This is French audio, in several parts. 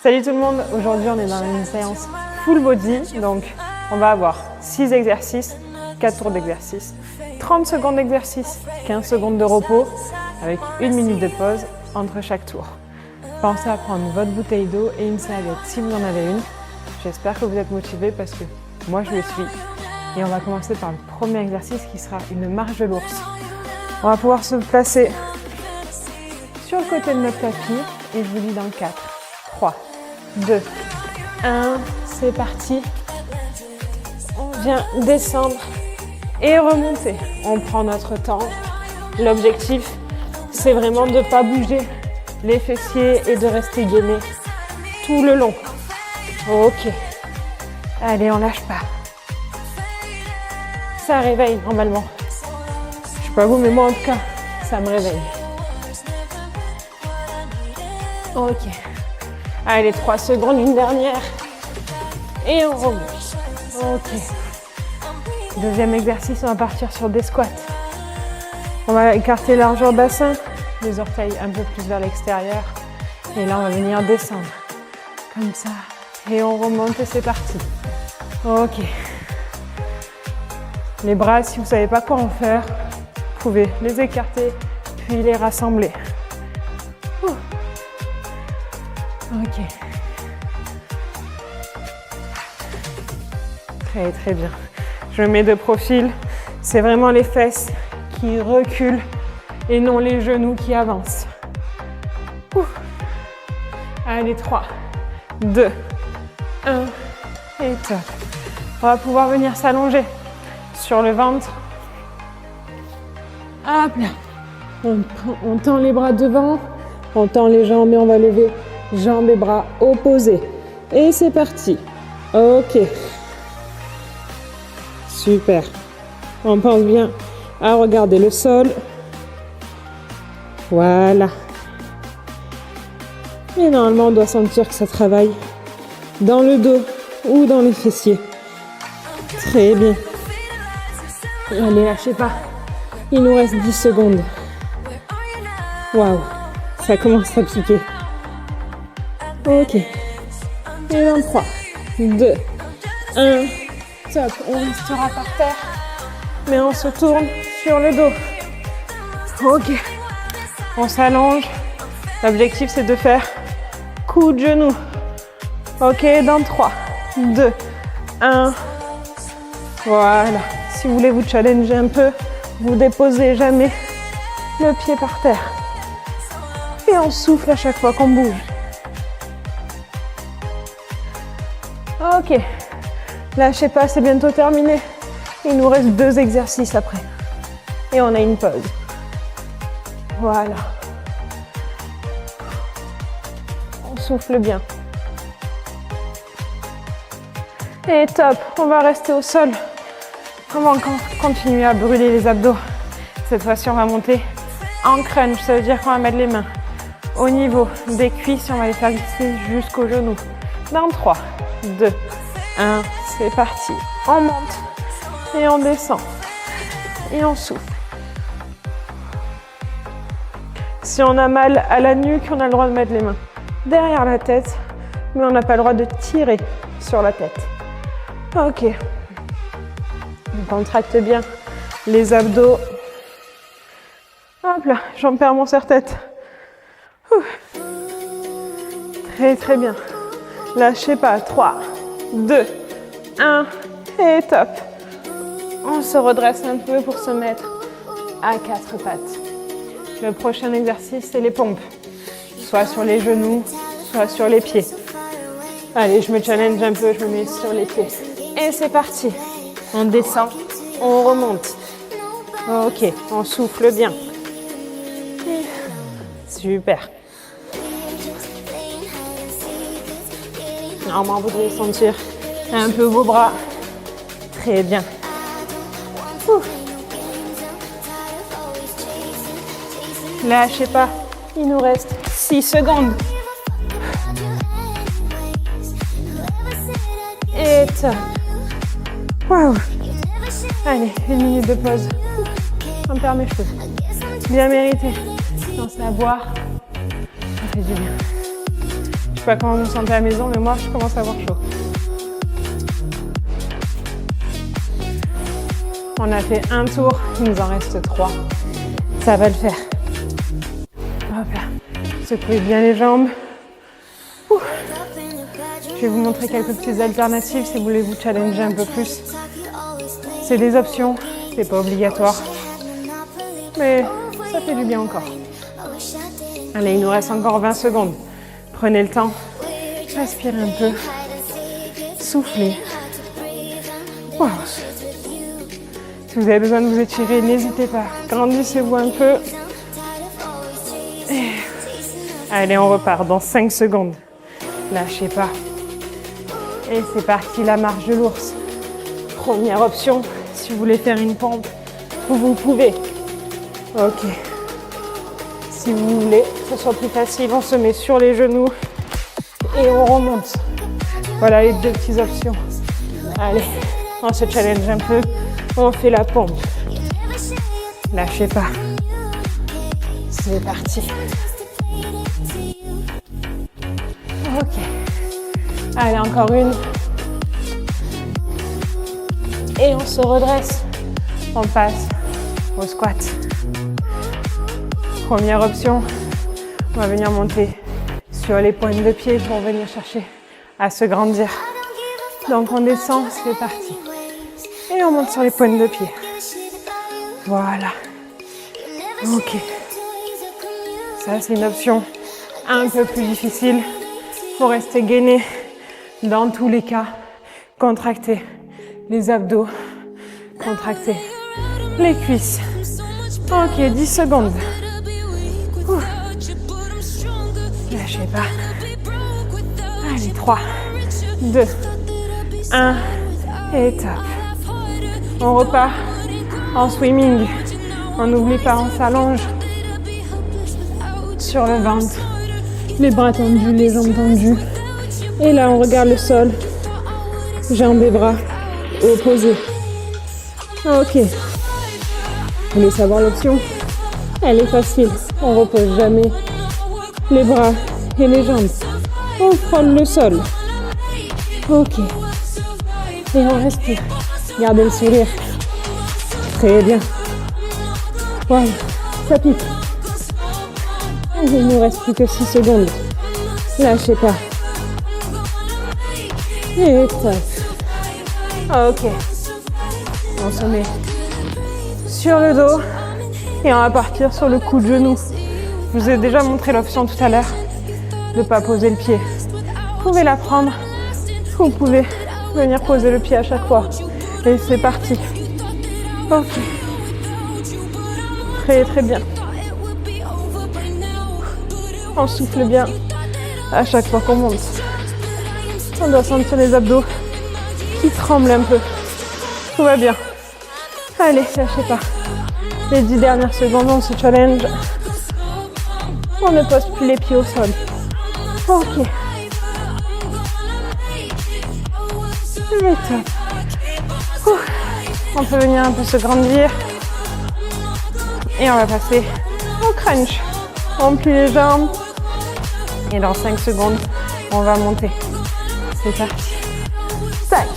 Salut tout le monde, aujourd'hui on est dans une séance full body, donc on va avoir 6 exercices, 4 tours d'exercice, 30 secondes d'exercice, 15 secondes de repos, avec 1 minute de pause entre chaque tour. Pensez à prendre votre bouteille d'eau et une serviette si vous en avez une. J'espère que vous êtes motivés parce que moi je le suis. Et on va commencer par le premier exercice qui sera une marche de l'ours. On va pouvoir se placer sur le côté de notre tapis et je vous dis dans 4, 3, 2, 1, c'est parti. On vient descendre et remonter. On prend notre temps. L'objectif, c'est vraiment de ne pas bouger les fessiers et de rester gainé tout le long. Ok. Allez, on lâche pas. Ça réveille normalement. Je sais pas vous, mais moi en tout cas, ça me réveille. Ok. Allez, 3 secondes, une dernière. Et on remonte. Ok. Deuxième exercice, on va partir sur des squats. On va écarter largeur bassin, les orteils un peu plus vers l'extérieur. Et là, on va venir descendre. Comme ça. Et on remonte et c'est parti. Ok. Les bras, si vous ne savez pas quoi en faire, vous pouvez les écarter, puis les rassembler. Ok. Très très bien. Je me mets de profil. C'est vraiment les fesses qui reculent et non les genoux qui avancent. Allez, 3, 2, 1 et top. On va pouvoir venir s'allonger sur le ventre. Hop là. On tend les bras devant, on tend les jambes et on va lever jambes et bras opposés. Et c'est parti. Ok. Super. On pense bien à regarder le sol. Voilà. Et normalement, on doit sentir que ça travaille dans le dos ou dans les fessiers. Très bien. Allez, lâchez pas. Il nous reste 10 secondes. Waouh, ça commence à piquer. Ok. Et dans 3, 2, 1. Top. On restera par terre, mais on se tourne sur le dos. Ok. On s'allonge. L'objectif, c'est de faire coup de genou. Ok, dans 3, 2, 1. Voilà. Si vous voulez vous challenger un peu, vous déposez jamais le pied par terre. Et on souffle à chaque fois qu'on bouge. Ok. Lâchez pas, c'est bientôt terminé. Il nous reste 2 exercices après. Et on a une pause. Voilà. On souffle bien. Et top, on va rester au sol. On va continuer à brûler les abdos. Cette fois-ci, on va monter en crunch. Ça veut dire qu'on va mettre les mains au niveau des cuisses et on va les faire glisser jusqu'aux genoux. Dans 3, 2, 1, c'est parti. On monte et on descend. Et on souffle. Si on a mal à la nuque, on a le droit de mettre les mains derrière la tête, mais on n'a pas le droit de tirer sur la tête. Ok. On contracte bien les abdos. Hop là, j'en perds mon serre-tête. Très très bien. Lâchez pas. 3, 2, 1 et top. On se redresse un peu pour se mettre à 4 pattes. Le prochain exercice, c'est les pompes. Soit sur les genoux, soit sur les pieds. Allez, je me challenge un peu, je me mets sur les pieds. Et c'est parti. On descend, on remonte. Ok, on souffle bien. Super. Normalement, vous devez sentir un peu vos bras. Très bien. Lâchez pas. Il nous reste 6 secondes. Et top. Waouh. Allez, 1 minute de pause. On perd mes cheveux. Bien mérité. Pensez à boire. Ça fait du bien. sais pas comment vous vous sentez à la maison, mais moi, je commence à avoir chaud. On a fait un tour, il nous en reste 3. Ça va le faire. Hop là. Secouez bien les jambes. Ouh. Je vais vous montrer quelques petites alternatives si vous voulez vous challenger un peu plus. C'est des options, c'est pas obligatoire. Mais ça fait du bien encore. Allez, il nous reste encore 20 secondes. Prenez le temps. Respirez un peu. Soufflez. Wow. Si vous avez besoin de vous étirer, n'hésitez pas. Grandissez-vous un peu. Et... Allez, on repart dans 5 secondes. Lâchez pas. Et c'est parti, la marche de l'ours. Première option, si vous voulez faire une pompe, vous pouvez. Ok. Si vous voulez que ce soit plus facile, on se met sur les genoux et on remonte. Voilà les 2 petites options. Allez, on se challenge un peu. On fait la pompe. Lâchez pas. C'est parti. Ok. Allez, encore une. Et on se redresse. On passe au squat. Première option, on va venir monter sur les pointes de pied pour venir chercher à se grandir. Donc on descend, c'est parti. Et on monte sur les pointes de pied. Voilà. Ok. Ça, c'est une option un peu plus difficile. Il faut rester gainé dans tous les cas. Contracter les abdos. Contracter les cuisses. Ok, 10 secondes. Ouh. Lâchez pas. Allez, 3, 2, 1 et top. On repart en swimming. On n'oublie pas, on s'allonge sur le ventre. Les bras tendus, les jambes tendues. Et là, on regarde le sol. Jambes et bras opposés. Ok. Vous voulez savoir l'option? Elle est facile. On repose jamais les bras et les jambes. On frôle le sol. Ok. Et on respire. Gardez le sourire. Très bien. Voilà. Ça pique. Il ne nous reste plus que 6 secondes. Lâchez pas. Et top. Ok. On se met sur le dos et on va partir sur le coup de genou. Je vous ai déjà montré l'option tout à l'heure de ne pas poser le pied. Vous pouvez la prendre. Vous pouvez venir poser le pied à chaque fois. Et c'est parti. Ok. Très très bien. On souffle bien à chaque fois qu'on monte. On doit sentir les abdos qui tremblent un peu. Tout va bien. Allez, lâchez pas. Les 10 dernières secondes, on se challenge. On ne pose plus les pieds au sol. Ok. Et top. Ouh. On peut venir un peu se grandir. Et on va passer au crunch. On plie les jambes. Et dans 5 secondes, on va monter. C'est parti. Tac.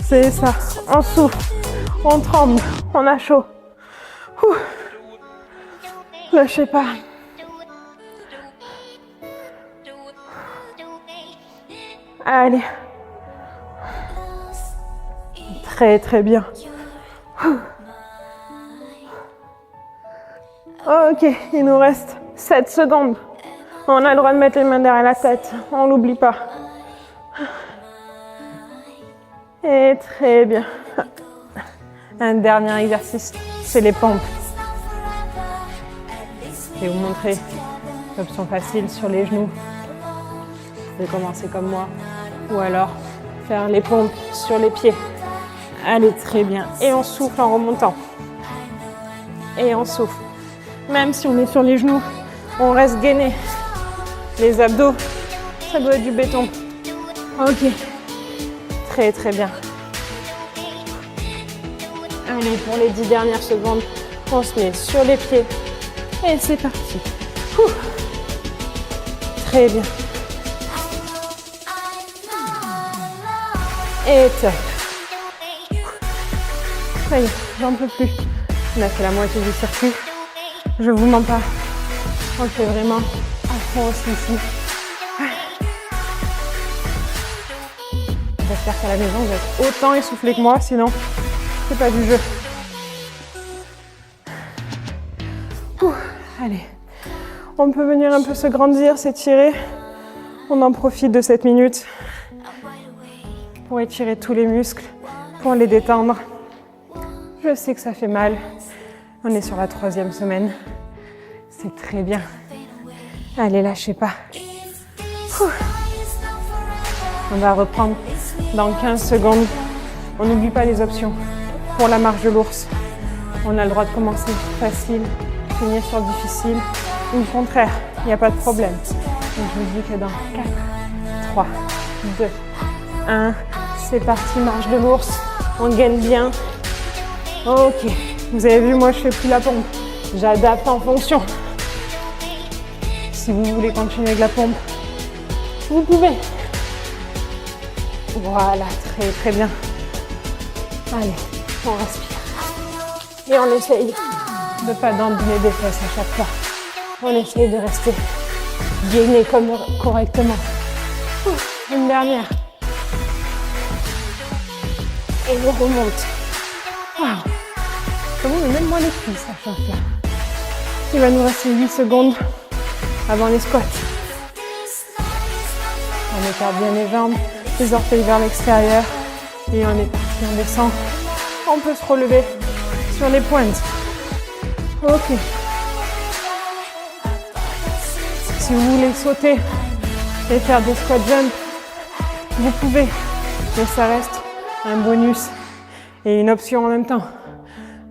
C'est ça. On souffle. On tremble. On a chaud. Ouh. Lâchez pas. Allez. Très très bien. Ok, il nous reste 7 secondes. On a le droit de mettre les mains derrière la tête. On l'oublie pas. Et très bien. Un dernier exercice, c'est les pompes. Je vais vous montrer l'option facile sur les genoux. Vous pouvez commencer comme moi. Ou alors faire les pompes sur les pieds. Allez, très bien. Et on souffle en remontant. Et on souffle. Même si on est sur les genoux, on reste gainé. Les abdos, ça doit être du béton. Ok. Très très bien. Allez, pour les 10 dernières secondes, on se met sur les pieds. Et c'est parti. Ouh. Très bien. Et top. Ça y est, j'en peux plus. On a fait la moitié du circuit. Je vous mens pas. On le fait vraiment à fond aussi ici. J'espère qu'à la maison vous êtes autant essoufflés que moi, sinon c'est pas du jeu. Allez, on peut venir un peu se grandir, s'étirer. On en profite de cette minute pour étirer tous les muscles, pour les détendre. Je sais que ça fait mal. On est sur la 3e semaine. C'est très bien. Allez, lâchez pas. On va reprendre dans 15 secondes. On n'oublie pas les options. Pour la marche de l'ours, on a le droit de commencer facile, finir sur difficile, ou le contraire, il n'y a pas de problème. Donc je vous dis que dans 4, 3, 2, 1, c'est parti, marche de l'ours, on gaine bien. Ok, vous avez vu, moi je fais plus la pompe, j'adapte en fonction. Si vous voulez continuer avec la pompe, vous pouvez. Voilà, très très bien. Allez, on respire. Et on essaye de ne pas dandiner des fesses à chaque fois. On essaye de rester gainé correctement. Une dernière. Et on remonte. Wow. Comment on met même moins les cuisses à chaque fois. Il va nous rester 8 secondes avant les squats. On écarte bien les jambes, les orteils vers l'extérieur. Et on est parti, on descend. On peut se relever sur les pointes. Ok. Si vous voulez sauter et faire des squat jump, vous pouvez. Mais ça reste un bonus et une option en même temps.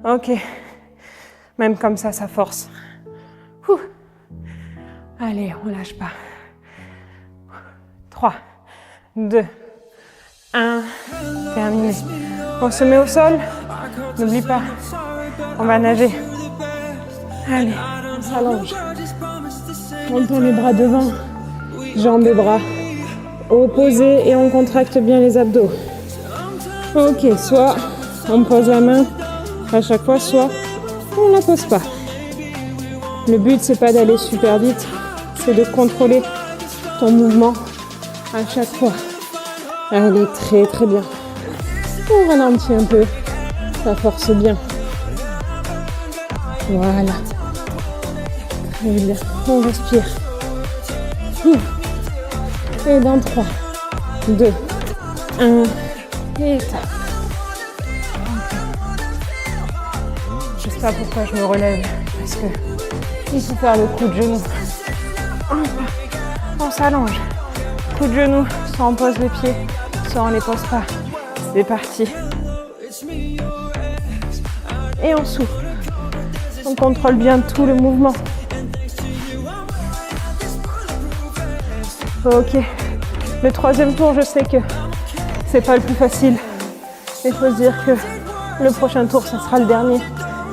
Ok. Même comme ça, ça force. Ouh. Allez, on lâche pas. 3, 2, 1. Terminé. On se met au sol. N'oublie pas, on va nager. Allez, on s'allonge. On tend les bras devant, jambes et bras opposés et on contracte bien les abdos. Ok, soit on pose la main à chaque fois, soit on ne la pose pas. Le but, c'est pas d'aller super vite, c'est de contrôler ton mouvement à chaque fois. Allez, très très bien. On ralentit un peu, ça force bien. Voilà. Très bien. On respire. Et dans 3, 2, 1. Et tac. Je sais pas pourquoi je me relève. Parce que il faut faire le coup de genou. On s'allonge. Coup de genou. Soit on pose les pieds, soit on les pose pas. C'est parti. Et on souffle. On contrôle bien tout le mouvement. Ok. Le 3e tour, je sais que c'est pas le plus facile. Il faut se dire que le prochain tour, ça sera le dernier.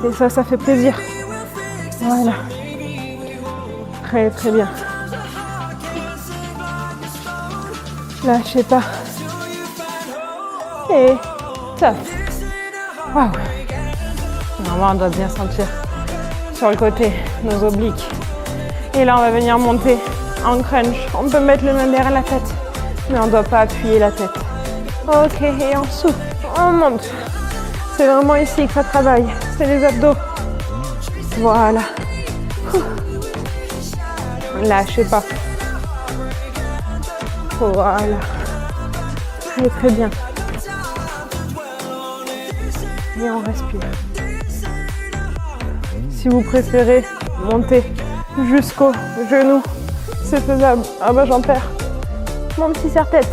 Et ça fait plaisir. Voilà. Très très bien. Lâchez pas. Et top. Waouh. Normalement, on doit bien sentir sur le côté nos obliques. Et là, on va venir monter en crunch. On peut mettre les mains derrière la tête, mais on ne doit pas appuyer la tête. Ok, et on souffle, on monte. C'est vraiment ici que ça travaille. C'est les abdos. Voilà. Lâchez pas. Voilà. Très très bien. Et on respire. Si vous préférez monter jusqu'au genou, c'est faisable. Ah bah j'en perds. Mon petit serre-tête.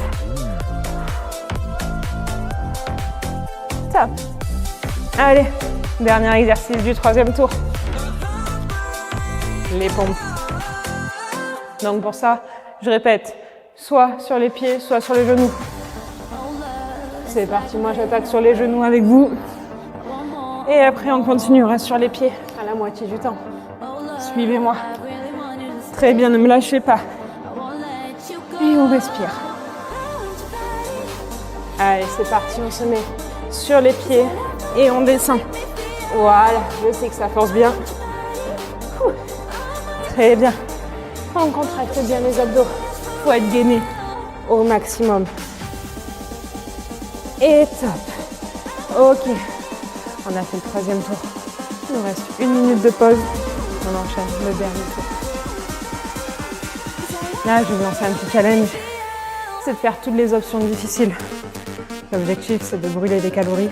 Top. Allez, dernier exercice du 3e tour. Les pompes. Donc pour ça, je répète, soit sur les pieds, soit sur les genoux. C'est parti, moi j'attaque sur les genoux avec vous. Et après on continuera sur les pieds à la moitié du temps. Suivez-moi. Très bien, ne me lâchez pas. Et on respire. Allez, c'est parti, on se met sur les pieds et on descend. Voilà, je sais que ça force bien. Très bien. On contracte bien les abdos. Il faut être gainé au maximum. Et top. Ok. On a fait le troisième tour. Il nous reste 1 minute de pause. On enchaîne le dernier tour. Là, je vais vous lancer un petit challenge. C'est de faire toutes les options difficiles. L'objectif, c'est de brûler des calories.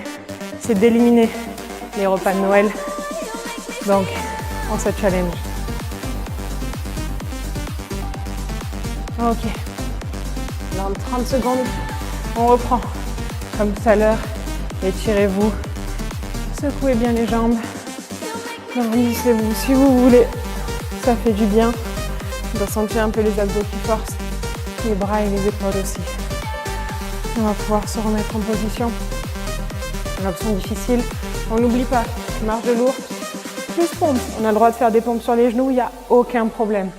C'est d'éliminer les repas de Noël. Donc, on se challenge. Ok. Dans 30 secondes, on reprend. Comme tout à l'heure, étirez-vous. Secouez bien les jambes. Grandissez-vous si vous voulez. Ça fait du bien. On doit sentir un peu les abdos qui forcent. Les bras et les épaules aussi. On va pouvoir se remettre en position. L'option difficile, on n'oublie pas, marche de lourd, plus pompe. On a le droit de faire des pompes sur les genoux, il n'y a aucun problème.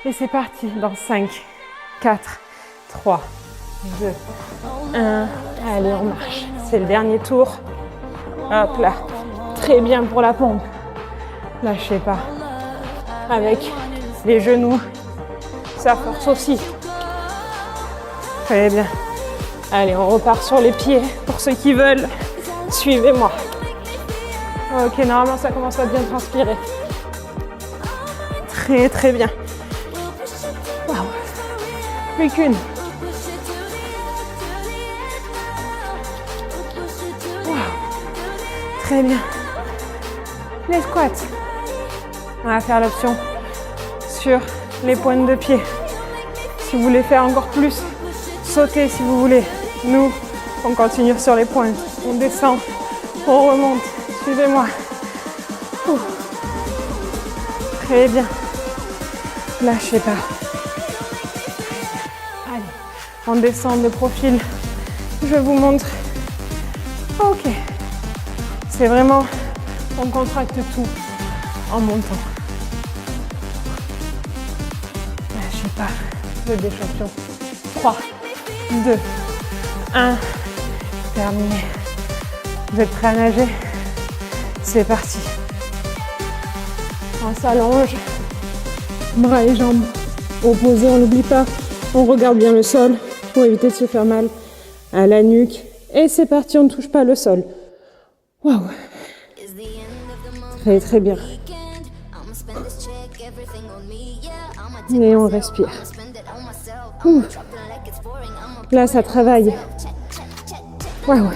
Et c'est parti, dans 5, 4, 3, 2, 1. Allez, on marche. C'est le dernier tour. Hop là. Très bien pour la pompe. Lâchez pas. Avec les genoux, ça force aussi. Très bien. Allez, on repart sur les pieds pour ceux qui veulent. Suivez-moi. Ok, normalement, ça commence à bien transpirer. Très, très bien. Wow. Plus qu'une. Wow. Très bien. Les squats. On va faire l'option sur les pointes de pied. Si vous voulez faire encore plus, sautez si vous voulez. Nous, on continue sur les pointes. On descend, on remonte. Suivez-moi. Très bien. Lâchez pas. Allez, on descend de profil. Je vous montre. Ok. C'est vraiment, on contracte tout en montant. Lâchez pas. Le déchampion. 3, 2, 1. Terminé. Vous êtes prêts à nager? C'est parti. On s'allonge. Bras et jambes opposés, on n'oublie pas. On regarde bien le sol pour éviter de se faire mal à la nuque. Et c'est parti, on ne touche pas le sol. Waouh. Très très bien. Et on respire. Ouh. Là, ça travaille. Waouh.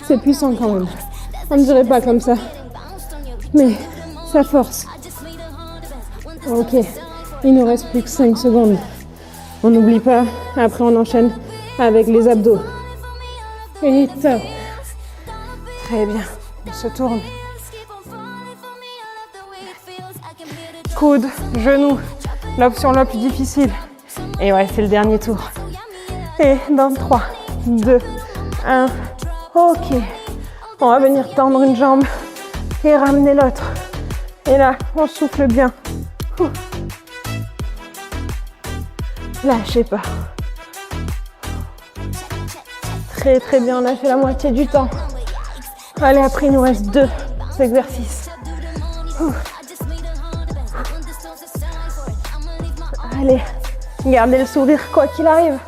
C'est puissant quand même. On ne dirait pas comme ça. Mais ça force. Ok. Il nous reste plus que 5 secondes. On n'oublie pas. Après, on enchaîne avec les abdos. Et top. Très bien. On se tourne. Coude, genou. L'option la plus difficile. Et ouais, c'est le dernier tour. Et dans 3, 2, 1. Ok. On va venir tendre une jambe et ramener l'autre. Et là, on souffle bien. Lâchez pas. Très très bien, on a fait la moitié du temps. Allez, après il nous reste 2 exercices. Allez, gardez le sourire quoi qu'il arrive.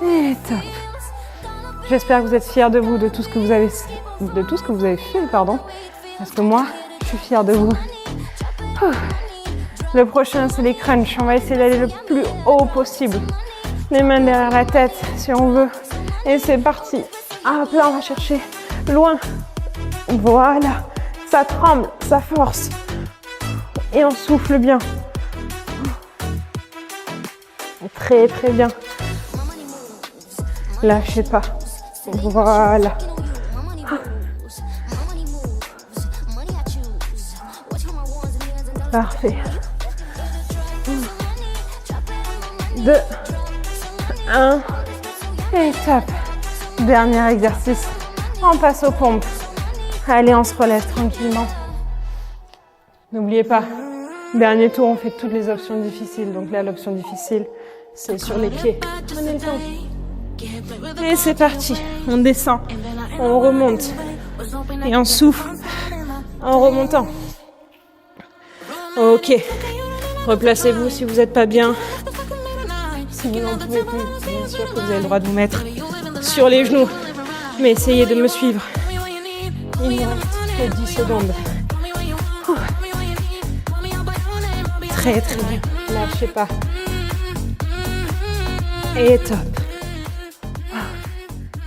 Et top. J'espère que vous êtes fiers de vous, de tout ce que vous avez fait, pardon. Parce que moi, je suis fière de vous. Le prochain, c'est les crunchs. On va essayer d'aller le plus haut possible. Les mains derrière la tête, si on veut. Et c'est parti. Hop là, on va chercher loin. Voilà. Ça tremble, ça force. Et on souffle bien. Très, très bien. Lâchez pas. Voilà. Parfait. 2, 1. Et top. Dernier exercice. On passe aux pompes. Allez, on se relève tranquillement. N'oubliez pas, dernier tour, on fait toutes les options difficiles. Donc là, l'option difficile, c'est sur les pieds. Prenez le temps. Et c'est parti. On descend, on remonte. Et on souffle en remontant. Ok. Replacez-vous si vous n'êtes pas bien. Si vous n'en pouvez plus, bien sûr que vous avez le droit de vous mettre sur les genoux. Mais essayez de me suivre. Il nous reste 10 secondes. Très très bien. Lâchez pas. Et top.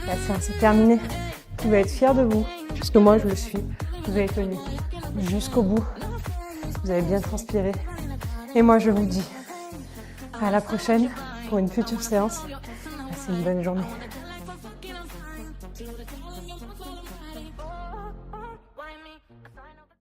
La séance est terminée. Vous pouvez être fiers de vous, puisque moi je le suis. Vous avez tenu jusqu'au bout. Vous avez bien transpiré. Et moi je vous dis à la prochaine pour une future séance. Passez une bonne journée.